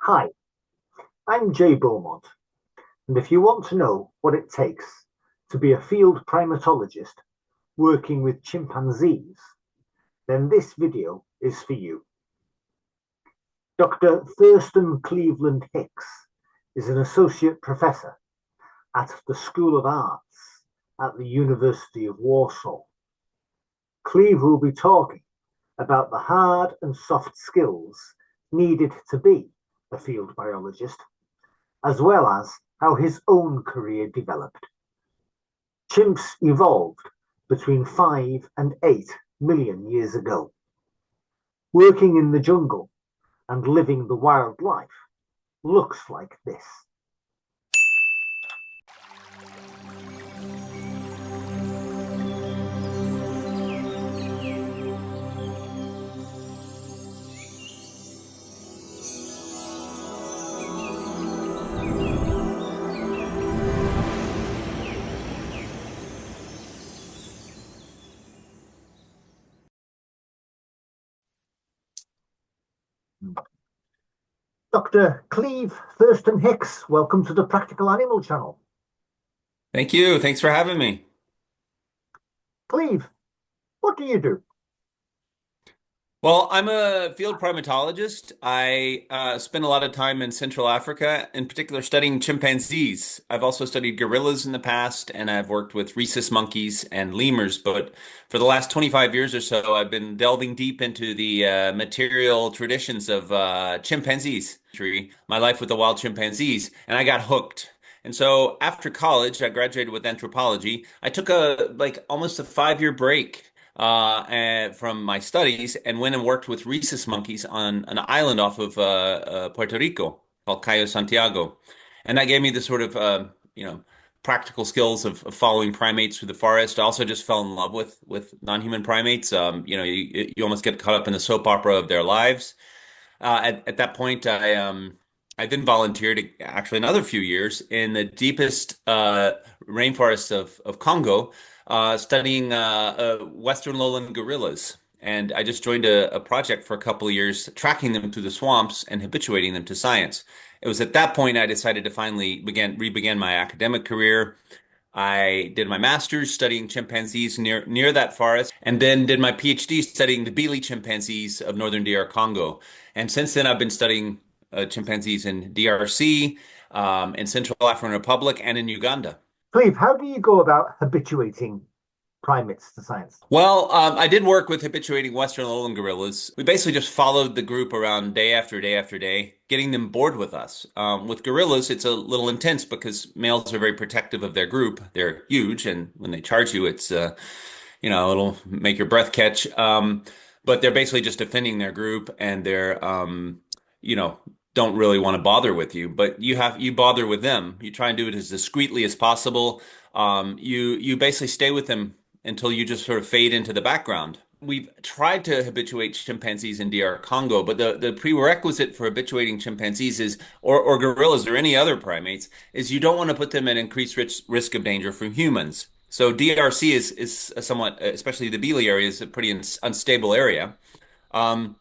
Hi, I'm Jay Beaumont, and if you want to know what it takes to be a field primatologist working with chimpanzees, then this video is for you. Dr. Thurston Cleveland Hicks is an associate professor at the School of Arts at the University of Warsaw. Cleve will be talking about the hard and soft skills needed to be a field biologist, as well as how his own career developed. Chimps evolved between 5 and 8 million years ago. Working in the jungle and living the wild life looks like this. Dr. Cleve Thurston Hicks, welcome to the Practical Animal Channel. Thank you. Thanks for having me. Cleve, what do you do? Well, I'm a field primatologist. I spend a lot of time in Central Africa, in particular studying chimpanzees. I've also studied gorillas in the past, and I've worked with rhesus monkeys and lemurs. But for the last 25 years or so, I've been delving deep into the material traditions of chimpanzees. My life with the wild chimpanzees, and I got hooked. And so after college, I graduated with anthropology. I took a almost a 5-year break from my studies and went and worked with rhesus monkeys on an island off of Puerto Rico called Cayo Santiago. And that gave me the sort of, practical skills of following primates through the forest. I also just fell in love with non-human primates. You almost get caught up in the soap opera of their lives. At that point, I then volunteered actually another few years in the deepest rainforests of Congo, studying Western lowland gorillas. And I just joined a project for a couple of years, tracking them through the swamps and habituating them to science. It was at that point I decided to finally re-begin my academic career. I did my master's studying chimpanzees near that forest, and then did my PhD studying the Beely chimpanzees of northern DR Congo. And since then, I've been studying chimpanzees in DRC, in Central African Republic, and in Uganda. Cleve, how do you go about habituating primates to science? Well, I did work with habituating Western lowland gorillas. We basically just followed the group around day after day after day, getting them bored with us. With gorillas, it's a little intense because males are very protective of their group. They're huge, and when they charge you, it'll make your breath catch. But they're basically just defending their group, and they're, you know, don't really want to bother with you. But you bother with them. You try and do it as discreetly as possible. You basically stay with them until you just sort of fade into the background. We've tried to habituate chimpanzees in DR Congo, but the prerequisite for habituating chimpanzees or gorillas or any other primates, is you don't want to put them at increased risk of danger from humans. So DRC is a somewhat, especially the Beely area, is a pretty unstable area. Um,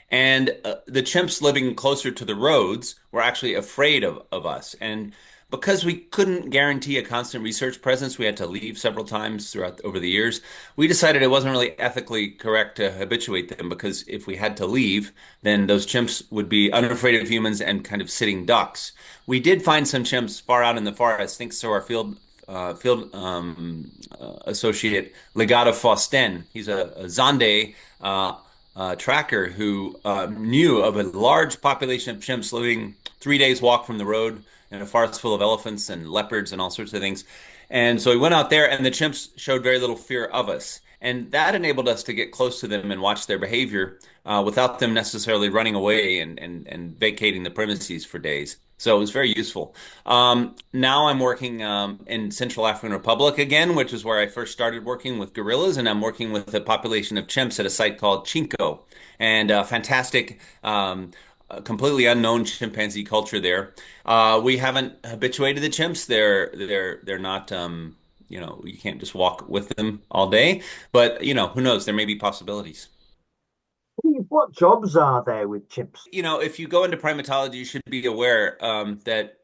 and the chimps living closer to the roads were actually afraid of us. And because we couldn't guarantee a constant research presence, we had to leave several times throughout over the years. We decided it wasn't really ethically correct to habituate them, because if we had to leave, then those chimps would be unafraid of humans and kind of sitting ducks. We did find some chimps far out in the forest, thanks to our field associate Legado Fausten. He's a Zande tracker who knew of a large population of chimps living 3 days walk from the road in a forest full of elephants and leopards and all sorts of things. And so we went out there, and the chimps showed very little fear of us. And that enabled us to get close to them and watch their behavior without them necessarily running away and vacating the premises for days. So it was very useful. Now I'm working in Central African Republic again, which is where I first started working with gorillas, and I'm working with a population of chimps at a site called Chinko, and fantastic, completely unknown chimpanzee culture there. We haven't habituated the chimps. They're not. You can't just walk with them all day, but who knows? There may be possibilities. Steve, what jobs are there with chimps? If you go into primatology, you should be aware that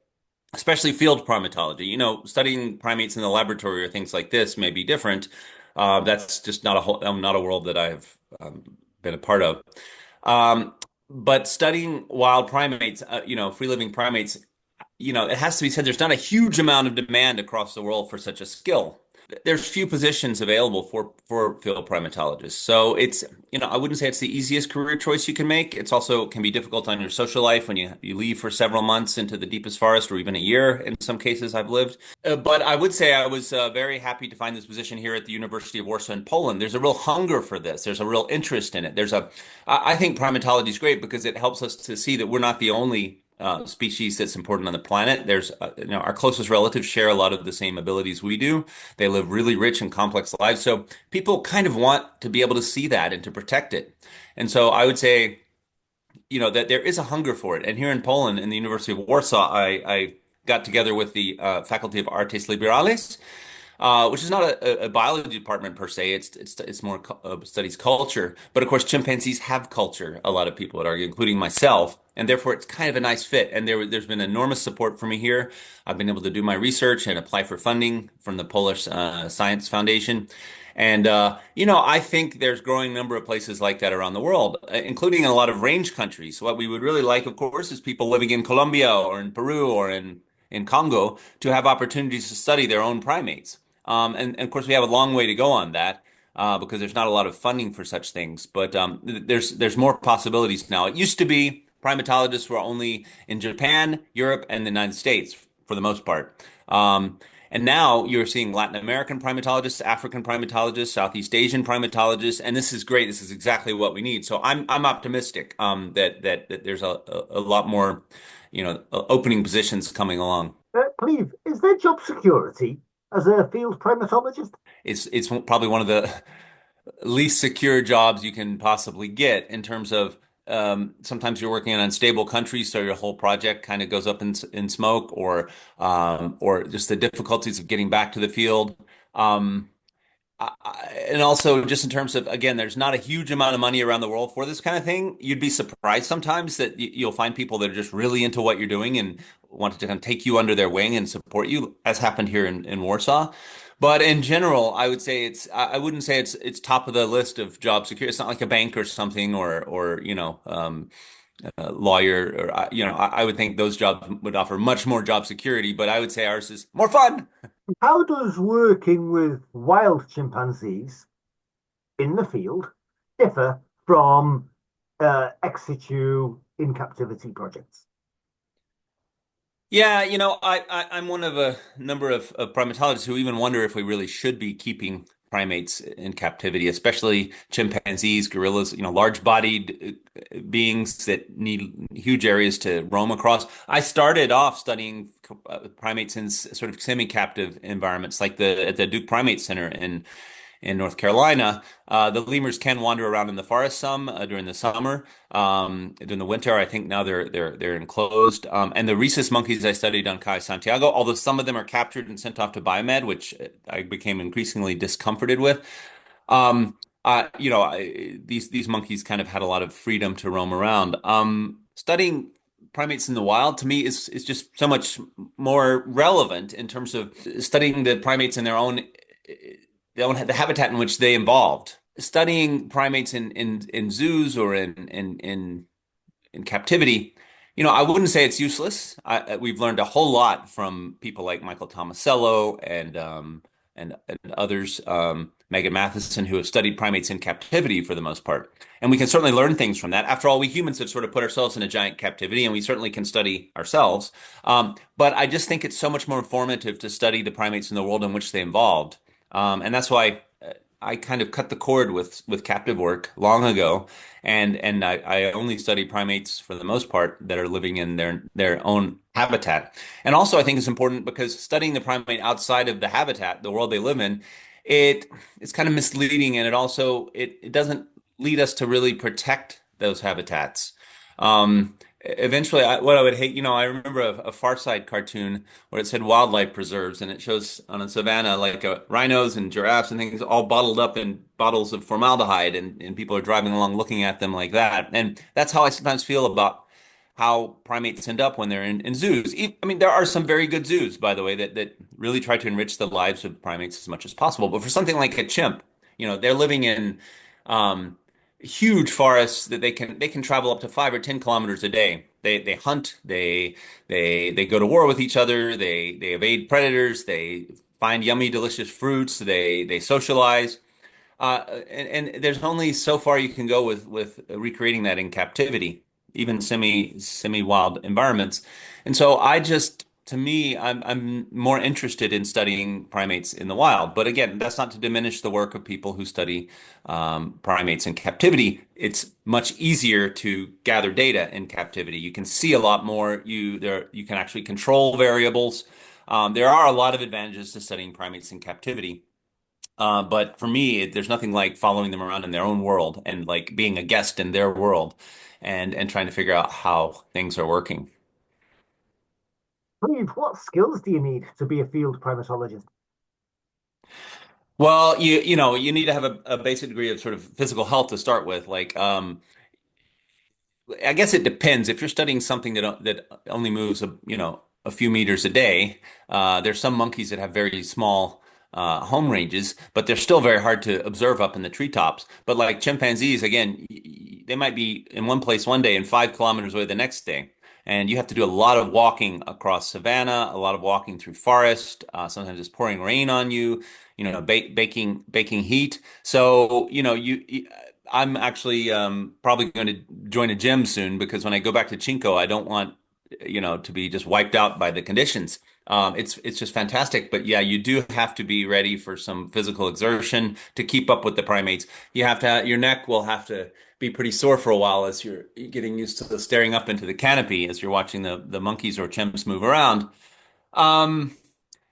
especially field primatology, studying primates in the laboratory or things like this may be different. That's just not a world that I've been a part of. Um, but studying wild primates, free living primates, it has to be said there's not a huge amount of demand across the world for such a skill. There's few positions available for field primatologists. So I wouldn't say it's the easiest career choice you can make. It's also can be difficult on your social life when you leave for several months into the deepest forest or even a year in some cases I've lived. But I would say I was very happy to find this position here at the University of Warsaw in Poland. There's a real hunger for this. There's a real interest in it. I think primatology is great because it helps us to see that we're not the only species that's important on the planet. Our closest relatives share a lot of the same abilities we do. They live really rich and complex lives. So people kind of want to be able to see that and to protect it. And so I would say, that there is a hunger for it. And here in Poland, in the University of Warsaw, I got together with the Faculty of Artes Liberales, which is not a biology department per se. It's more studies culture. But of course, chimpanzees have culture. A lot of people would argue, including myself, and therefore it's kind of a nice fit. And there's been enormous support for me here. I've been able to do my research and apply for funding from the Polish Science Foundation. And I think there's growing number of places like that around the world, including in a lot of range countries. So what we would really like, of course, is people living in Colombia or in Peru or in Congo to have opportunities to study their own primates. And of course, we have a long way to go on that because there's not a lot of funding for such things. But there's more possibilities now. It used to be primatologists were only in Japan, Europe, and the United States for the most part. And now you're seeing Latin American primatologists, African primatologists, Southeast Asian primatologists, and this is great. This is exactly what we need. So I'm optimistic that there's a lot more, opening positions coming along. Cleve, is there job security as a field primatologist? It's probably one of the least secure jobs you can possibly get in terms of sometimes you're working in unstable countries, so your whole project kind of goes up in smoke, or just the difficulties of getting back to the field. Um, and also just in terms of, again, there's not a huge amount of money around the world for this kind of thing. You'd be surprised sometimes that you'll find people that are just really into what you're doing and want to kind of take you under their wing and support you, as happened here in Warsaw. But in general, I would say I wouldn't say it's top of the list of job security. It's not like a bank or something or a lawyer or I would think those jobs would offer much more job security, but I would say ours is more fun. How does working with wild chimpanzees in the field differ from ex-situ in captivity projects? Yeah, I'm one of a number of primatologists who even wonder if we really should be keeping primates in captivity, especially chimpanzees, gorillas, large-bodied beings that need huge areas to roam across. I started off studying primates in sort of semi-captive environments, like at the Duke Primate Center in North Carolina. The lemurs can wander around in the forest some during the summer. During the winter, I think now they're enclosed. And the rhesus monkeys I studied on Kai Santiago, although some of them are captured and sent off to biomed, which I became increasingly discomforted with. These monkeys kind of had a lot of freedom to roam around. Studying primates in the wild to me is just so much more relevant in terms of studying the primates in the habitat in which they evolved. Studying primates in zoos or in captivity, I wouldn't say it's useless. We've learned a whole lot from people like Michael Tomasello and others, Megan Matheson, who have studied primates in captivity for the most part. And we can certainly learn things from that. After all, we humans have sort of put ourselves in a giant captivity, and we certainly can study ourselves. But I just think it's so much more informative to study the primates in the world in which they evolved. And that's why I kind of cut the cord with captive work long ago, and I only study primates for the most part that are living in their own habitat. And also, I think it's important because studying the primate outside of the habitat, the world they live in, it's kind of misleading, and it doesn't lead us to really protect those habitats. eventually, what I would hate, I remember a Far Side cartoon where it said wildlife preserves, and it shows on a savanna like rhinos and giraffes and things all bottled up in bottles of formaldehyde, and people are driving along looking at them like that. And that's how I sometimes feel about how primates end up when they're in zoos. I mean, there are some very good zoos, by the way, that really try to enrich the lives of primates as much as possible. But for something like a chimp, they're living in um, huge forests that they can travel up to 5 or 10 kilometers a day. They hunt, they go to war with each other, they evade predators, they find yummy, delicious fruits, they socialize. And there's only so far you can go with recreating that in captivity, even semi wild environments. And so to me, I'm more interested in studying primates in the wild. But again, that's not to diminish the work of people who study primates in captivity. It's much easier to gather data in captivity. You can see a lot more. You can actually control variables. There are a lot of advantages to studying primates in captivity. But for me, there's nothing like following them around in their own world and like being a guest in their world and trying to figure out how things are working. Cleve, what skills do you need to be a field primatologist? Well, you need to have a basic degree of sort of physical health to start with. I guess it depends. If you're studying something that only moves a few meters a day, there's some monkeys that have very small home ranges, but they're still very hard to observe up in the treetops. But like chimpanzees, again, they might be in one place one day and 5 kilometers away the next day. And you have to do a lot of walking across savanna, a lot of walking through forest. Sometimes it's pouring rain on you, baking heat. So, I'm actually probably going to join a gym soon because when I go back to Chinko, I don't want, to be just wiped out by the conditions. It's just fantastic, but yeah, you do have to be ready for some physical exertion to keep up with the primates. Your neck will have to be pretty sore for a while as you're getting used to the staring up into the canopy as you're watching the monkeys or chimps move around. Um,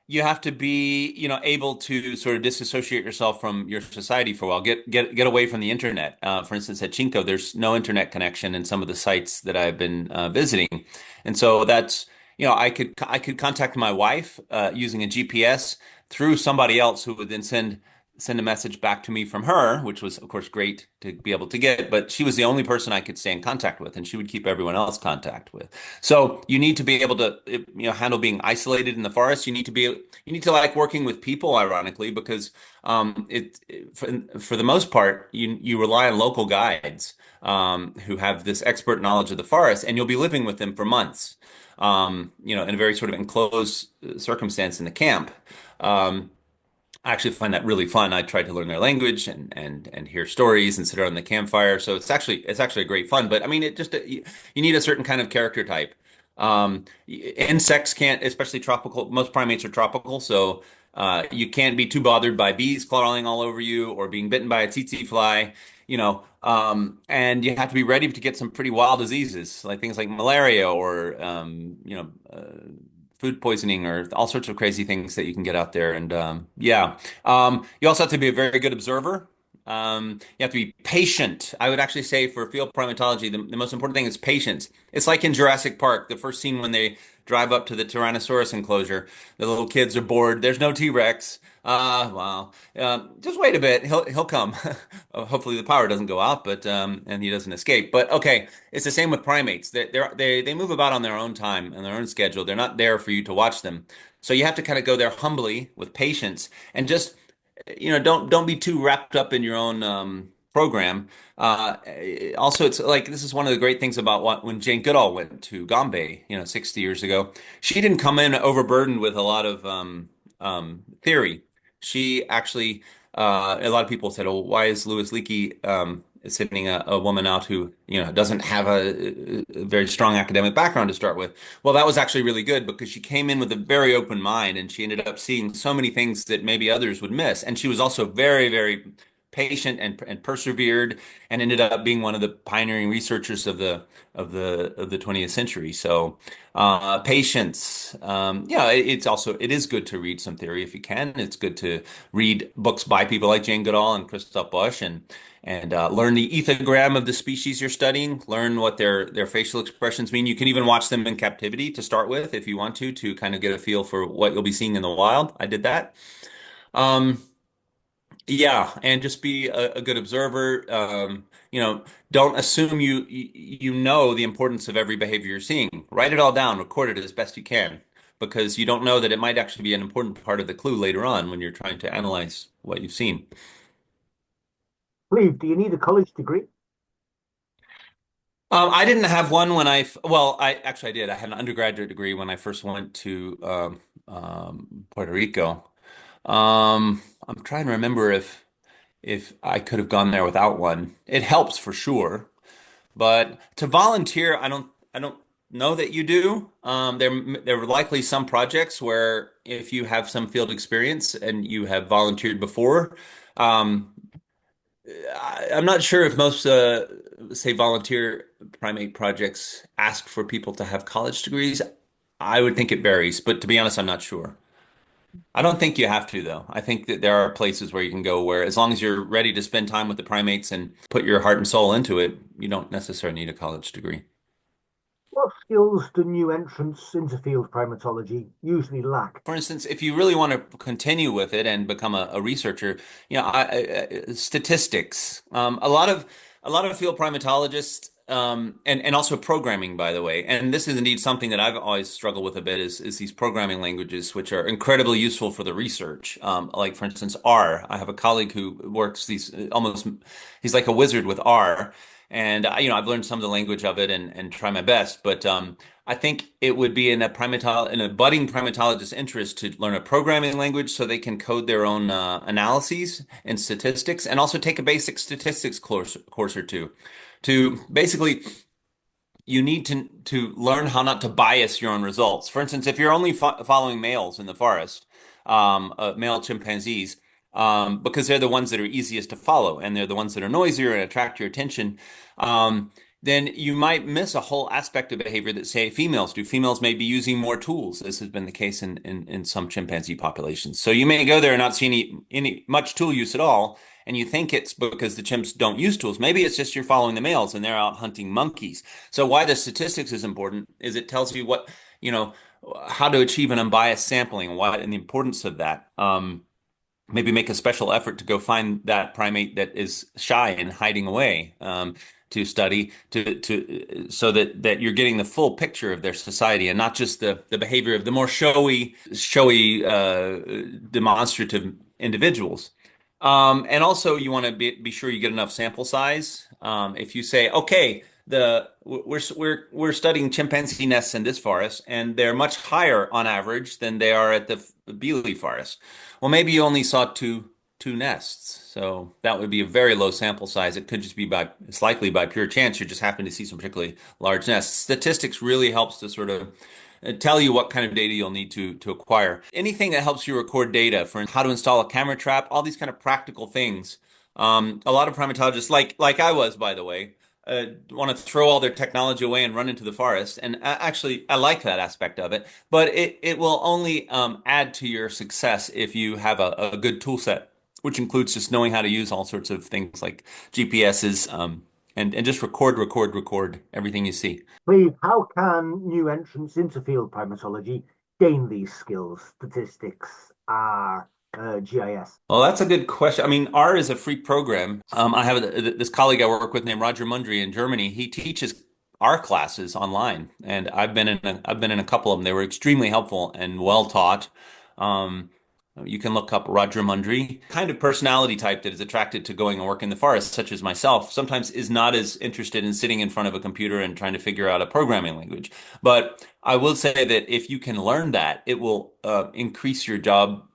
you have to be, able to sort of disassociate yourself from your society for a while. Get away from the internet. For instance, at Chinko, there's no internet connection in some of the sites that I've been visiting, and so that's, I could contact my wife using a GPS through somebody else who would then send a message back to me from her, which was, of course, great to be able to get. But she was the only person I could stay in contact with, and she would keep everyone else contact with. So you need to be able to, handle being isolated in the forest. You need to like working with people, ironically, because for the most part, you rely on local guides who have this expert knowledge of the forest, and you'll be living with them for months, in a very sort of enclosed circumstance in the camp. Um, I actually find that really fun. I try to learn their language and hear stories and sit around the campfire. So it's actually a great fun. But I mean, you need a certain kind of character type. Insects can't, especially tropical. Most primates are tropical, so you can't be too bothered by bees crawling all over you or being bitten by a tsetse fly. And you have to be ready to get some pretty wild diseases, like things like malaria or food poisoning or all sorts of crazy things that you can get out there. And yeah, you also have to be a very good observer. You have to be patient. I would actually say for field primatology, the most important thing is patience. It's like in Jurassic Park, the first scene when they drive up to the Tyrannosaurus enclosure. The little kids are bored. There's no T-Rex. Wow. Just wait a bit. He'll come. Hopefully the power doesn't go out, but and he doesn't escape. But okay, it's the same with primates. They move about on their own time and their own schedule. They're not there for you to watch them. So you have to kind of go there humbly with patience and just don't be too wrapped up in your own program. Also, it's like this is one of the great things about when Jane Goodall went to Gombe, 60 years ago. She didn't come in overburdened with a lot of theory. She actually, a lot of people said, "Oh, why is Louis Leakey sending a woman out who doesn't have a very strong academic background to start with?" Well, that was actually really good because she came in with a very open mind and she ended up seeing so many things that maybe others would miss. And she was also very, very patient and persevered and ended up being one of the pioneering researchers of the 20th century. So patience, yeah, it is good to read some theory if you can. It's good to read books by people like Jane Goodall and Christoph Busch and learn the ethogram of the species you're studying, learn what their facial expressions mean. You can even watch them in captivity to start with if you want to kind of get a feel for what you'll be seeing in the wild. I did that. Um, yeah, and just be a good observer. Don't assume you know the importance of every behavior you're seeing. Write it all down, record it as best you can, because you don't know that it might actually be an important part of the clue later on when you're trying to analyze what you've seen. Cleve, do you need a college degree? I didn't have one when well, I did. I had an undergraduate degree when I first went to Puerto Rico. I'm trying to remember if I could have gone there without one. It helps for sure, but to volunteer, I don't know that you do. There were likely some projects where if you have some field experience and you have volunteered before, um, I'm not sure if most, say, volunteer primate projects ask for people to have college degrees. I would think it varies, but to be honest, I'm not sure. I don't think you have to, though. I think that there are places where you can go where, as long as you're ready to spend time with the primates and put your heart and soul into it, you don't necessarily need a college degree. What skills do new entrants into field primatology usually lack? For instance, if you really want to continue with it and become a researcher, statistics. A lot of field primatologists, and also programming, by the way. And this is indeed something that I've always struggled with a bit is these programming languages, which are incredibly useful for the research. Like for instance, R. I have a colleague who works these almost. He's like a wizard with R. And I've learned some of the language of it and try my best, but I think it would be in a budding primatologist's interest to learn a programming language so they can code their own analyses and statistics, and also take a basic statistics course or two. To basically, you need to learn how not to bias your own results. For instance, if you're only following males in the forest, male chimpanzees, because they're the ones that are easiest to follow and they're the ones that are noisier and attract your attention, um, then you might miss a whole aspect of behavior that, say, females do. Females may be using more tools. This has been the case in some chimpanzee populations. So you may go there and not see any much tool use at all, and you think it's because the chimps don't use tools. Maybe it's just you're following the males and they're out hunting monkeys. So why the statistics is important is it tells you you know, how to achieve an unbiased sampling and the importance of that. Maybe make a special effort to go find that primate that is shy and hiding away, to study so that you're getting the full picture of their society and not just the behavior of the more showy demonstrative individuals. And also you want to be sure you get enough sample size. If you say, okay, we're studying chimpanzee nests in this forest, and they're much higher on average than they are at the Bealey forest. Well, maybe you only saw two nests, so that would be a very low sample size. It could just be it's likely by pure chance you just happen to see some particularly large nests. Statistics really helps to sort of tell you what kind of data you'll need to acquire. Anything that helps you record data, for how to install a camera trap, all these kind of practical things. A lot of primatologists, like I was, by the way, want to throw all their technology away and run into the forest. And actually, I like that aspect of it, but it will only add to your success if you have a good tool set, which includes just knowing how to use all sorts of things like GPSs, and just record everything you see. Cleve, how can new entrants into field primatology gain these skills? Statistics, R, GIS. Well, that's a good question. I mean, R is a free program. I have this colleague I work with named Roger Mundry in Germany. He teaches R classes online, and I've been in a couple of them. They were extremely helpful and well taught. Um, you can look up Roger Mundry. Kind of personality type that is attracted to going and work in the forest, such as myself, sometimes is not as interested in sitting in front of a computer and trying to figure out a programming language. But I will say that if you can learn that, it will increase your job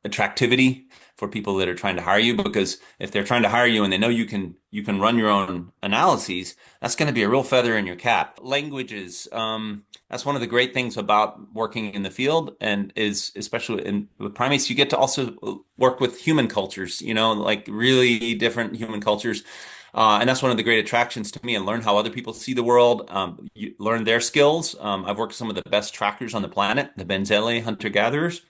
attractivity for people that are trying to hire you, because if they're trying to hire you and they know you can run your own analyses, that's going to be a real feather in your cap. Languages, that's one of the great things about working in the field, and is especially with primates, you get to also work with human cultures, like really different human cultures. And that's one of the great attractions to me, and learn how other people see the world, you learn their skills. I've worked with some of the best trackers on the planet, the Benzele hunter-gatherers.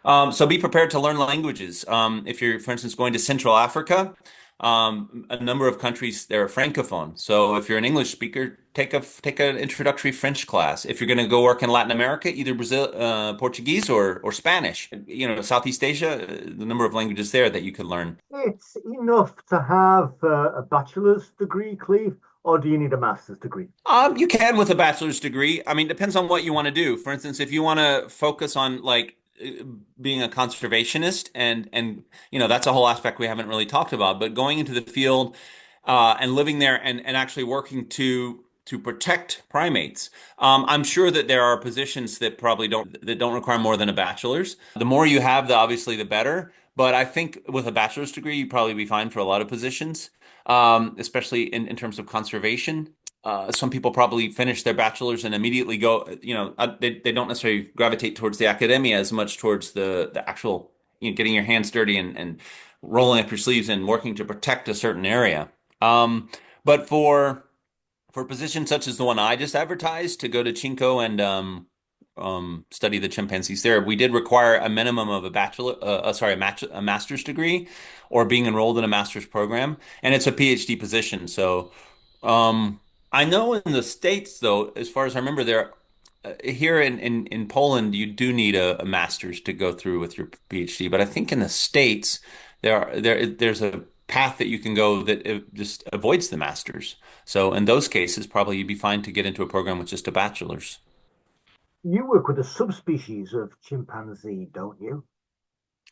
So be prepared to learn languages. If you're, for instance, going to Central Africa, a number of countries, they're francophone. So if you're an English speaker, take an introductory French class. If you're going to go work in Latin America, either Brazil, Portuguese or Spanish. Southeast Asia, the number of languages there that you could learn. It's enough to have a bachelor's degree, Cleve, or do you need a master's degree? You can with a bachelor's degree. I mean, depends on what you want to do. For instance, if you want to focus on like being a conservationist, and that's a whole aspect we haven't really talked about, but going into the field and living there, and actually working to protect primates. I'm sure that there are positions that don't require more than a bachelor's. The more you have, obviously the better. But I think with a bachelor's degree, you'd probably be fine for a lot of positions, especially in terms of conservation. Some people probably finish their bachelor's and immediately go, they don't necessarily gravitate towards the academia as much towards the actual, getting your hands dirty and rolling up your sleeves and working to protect a certain area. But for positions such as the one I just advertised, to go to Chinko and study the chimpanzees there, we did require a minimum of a master's degree, or being enrolled in a master's program, and it's a PhD position. So I know in the States, though, as far as I remember, here in Poland, you do need a master's to go through with your PhD. But I think in the States, there's a path that you can go that it just avoids the master's. So in those cases, probably you'd be fine to get into a program with just a bachelor's. You work with a subspecies of chimpanzee, don't you?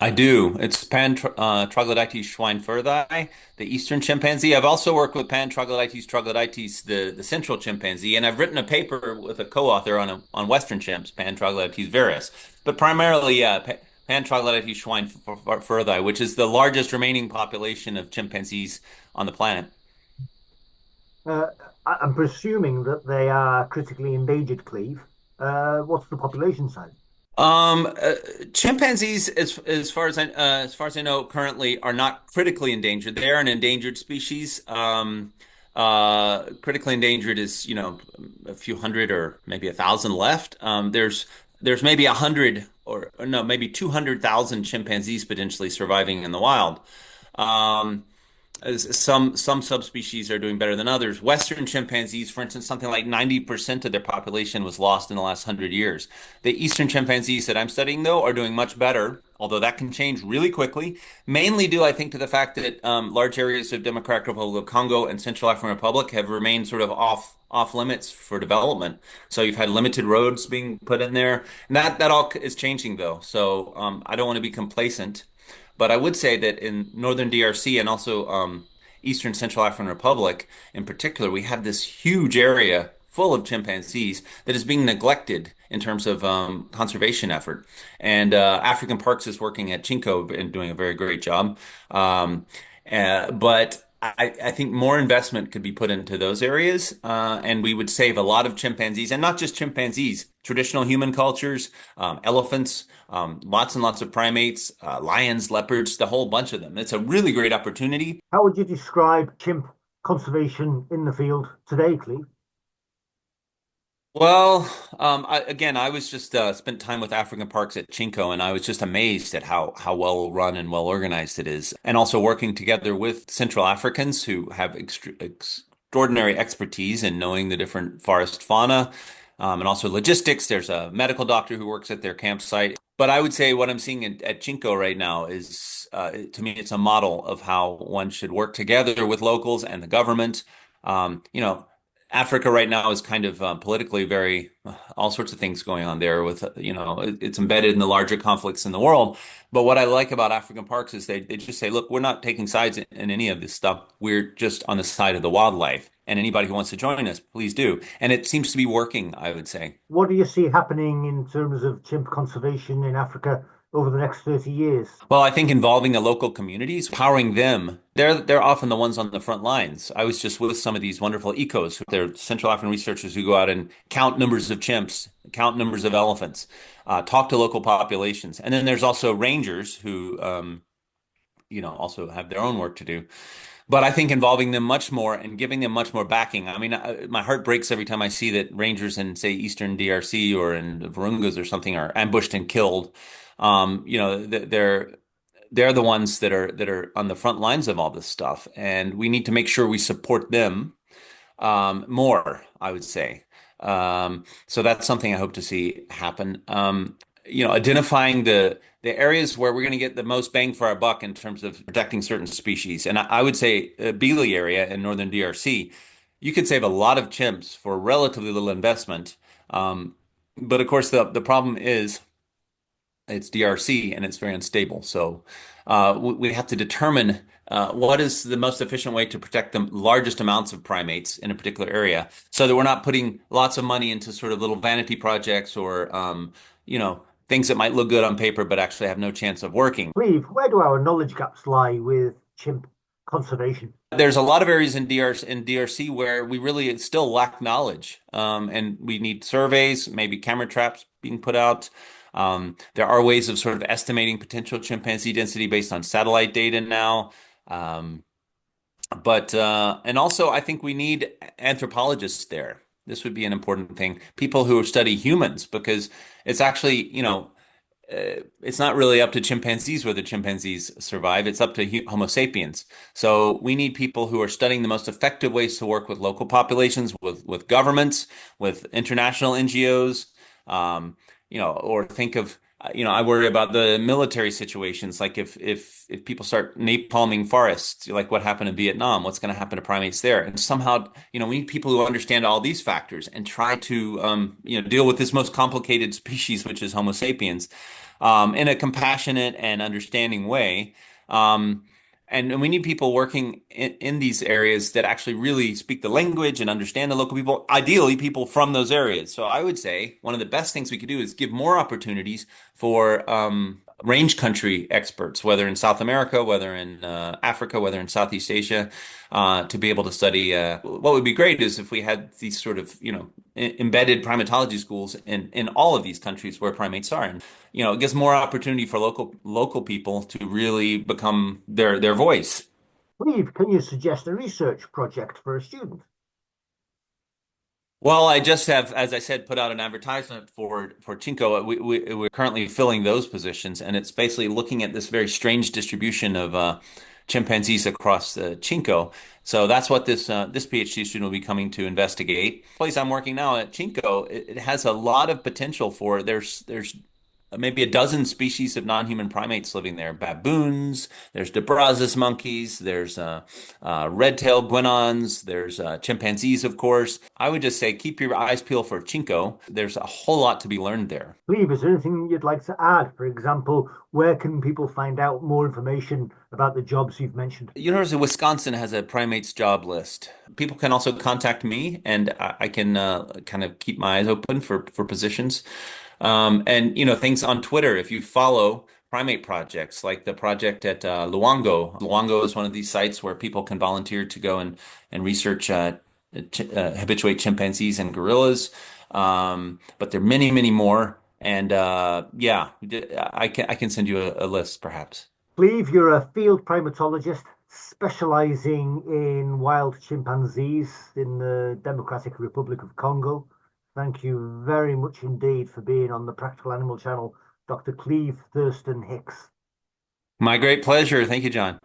I do. It's Troglodytes schweinfurthi, the eastern chimpanzee. I've also worked with Troglodytes, the central chimpanzee, and I've written a paper with a co-author on western chimps, Troglodytes virus. But primarily, yeah, Troglodytes schweinfurthi, which is the largest remaining population of chimpanzees on the planet. Uh, I'm presuming that they are critically endangered, Cleve. What's the population size? Um, uh, Chimpanzees, as far as I know, currently are not critically endangered. They are an endangered species. Critically endangered is, a few hundred or maybe 1,000 left. There's maybe 100, or no, maybe 200,000 chimpanzees potentially surviving in the wild. Um, some subspecies are doing better than others. Western chimpanzees, for instance, something like 90% of their population was lost in the last 100 years. The eastern chimpanzees that I'm studying, though, are doing much better, although that can change really quickly. Mainly due, I think, to the fact that large areas of Democratic Republic of Congo and Central African Republic have remained sort of off limits for development. So you've had limited roads being put in there, and that all is changing, though. So I don't want to be complacent. But I would say that in northern DRC, and also Eastern Central African Republic in particular, we have this huge area full of chimpanzees that is being neglected in terms of conservation effort. And African Parks is working at Chinko and doing a very great job. But I think more investment could be put into those areas, and we would save a lot of chimpanzees, and not just chimpanzees, traditional human cultures, elephants, lots and lots of primates, lions, leopards, the whole bunch of them. It's a really great opportunity. How would you describe chimp conservation in the field today, Cleve? Well, I was just spent time with African Parks at Chinko, and I was just amazed at how well run and well organized it is, and also working together with Central Africans who have extraordinary expertise in knowing the different forest fauna, and also logistics. There's a medical doctor who works at their campsite. But I would say what I'm seeing at Chinko right now is, to me, it's a model of how one should work together with locals and the government. You know, Africa right now is kind of politically very, all sorts of things going on there with, it's embedded in the larger conflicts in the world. But what I like about African parks is they just say, look, we're not taking sides in any of this stuff. We're just on the side of the wildlife. And anybody who wants to join us, please do. And it seems to be working, I would say. What do you see happening in terms of chimp conservation in Africa over the next 30 years? Well, I think involving the local communities, powering them, they're often the ones on the front lines. I was just with some of these wonderful ecos. They're Central African researchers who go out and count numbers of chimps, count numbers of elephants, talk to local populations. And then there's also rangers who, also have their own work to do. But I think involving them much more and giving them much more backing. I mean, my heart breaks every time I see that rangers in, say, Eastern DRC or in Virungas or something are ambushed and killed. They're the ones that are on the front lines of all this stuff, and we need to make sure we support them more, I would say. So that's something I hope to see happen. Identifying the areas where we're going to get the most bang for our buck in terms of protecting certain species. And I would say Beasley area in northern DRC, you could save a lot of chimps for relatively little investment. But of course, the problem is it's DRC and it's very unstable. So we have to determine what is the most efficient way to protect the largest amounts of primates in a particular area so that we're not putting lots of money into sort of little vanity projects or, things that might look good on paper but actually have no chance of working. Cleve, where do our knowledge gaps lie with chimp conservation? There's a lot of areas in DRC where we really still lack knowledge, and we need surveys, maybe camera traps being put out. There are ways of sort of estimating potential chimpanzee density based on satellite data now. Um, but and also I think we need anthropologists there. This would be an important thing. People who study humans, because it's actually, it's not really up to chimpanzees whether chimpanzees survive. It's up to Homo sapiens. So we need people who are studying the most effective ways to work with local populations, with governments, with international NGOs, or think of, I worry about the military situations. Like if people start napalming forests, like what happened in Vietnam, what's going to happen to primates there? And somehow, we need people who understand all these factors and try to, deal with this most complicated species, which is Homo sapiens in a compassionate and understanding way. And we need people working in these areas that actually really speak the language and understand the local people, ideally people from those areas. So I would say one of the best things we could do is give more opportunities for range country experts, whether in South America, whether in Africa, whether in Southeast Asia, to be able to study. What would be great is if we had these sort of, embedded primatology schools in all of these countries where primates are. And, it gives more opportunity for local people to really become their voice. Cleve, can you suggest a research project for a student? Well, I just have, as I said, put out an advertisement for Chinko. We're currently filling those positions, and it's basically looking at this very strange distribution of chimpanzees across Chinko. So that's what this PhD student will be coming to investigate. The place I'm working now at Chinko, it has a lot of potential for there's maybe a dozen species of non-human primates living there. Baboons, there's DeBrazis monkeys, there's red-tailed guenons, there's chimpanzees, of course. I would just say keep your eyes peeled for Chinko. There's a whole lot to be learned there. Cleve, is there anything you'd like to add? For example, where can people find out more information about the jobs you've mentioned? University of Wisconsin has a primates job list. People can also contact me, and I can kind of keep my eyes open for positions. And things on Twitter. If you follow primate projects, like the project at Luongo. Luongo is one of these sites where people can volunteer to go and research habituate chimpanzees and gorillas. But there are many, many more. And yeah, I can send you a list, perhaps. Cleve, you're a field primatologist specializing in wild chimpanzees in the Democratic Republic of Congo. Thank you very much indeed for being on the Practical Animal Channel, Dr. Cleve Thurston Hicks. My great pleasure. Thank you, John.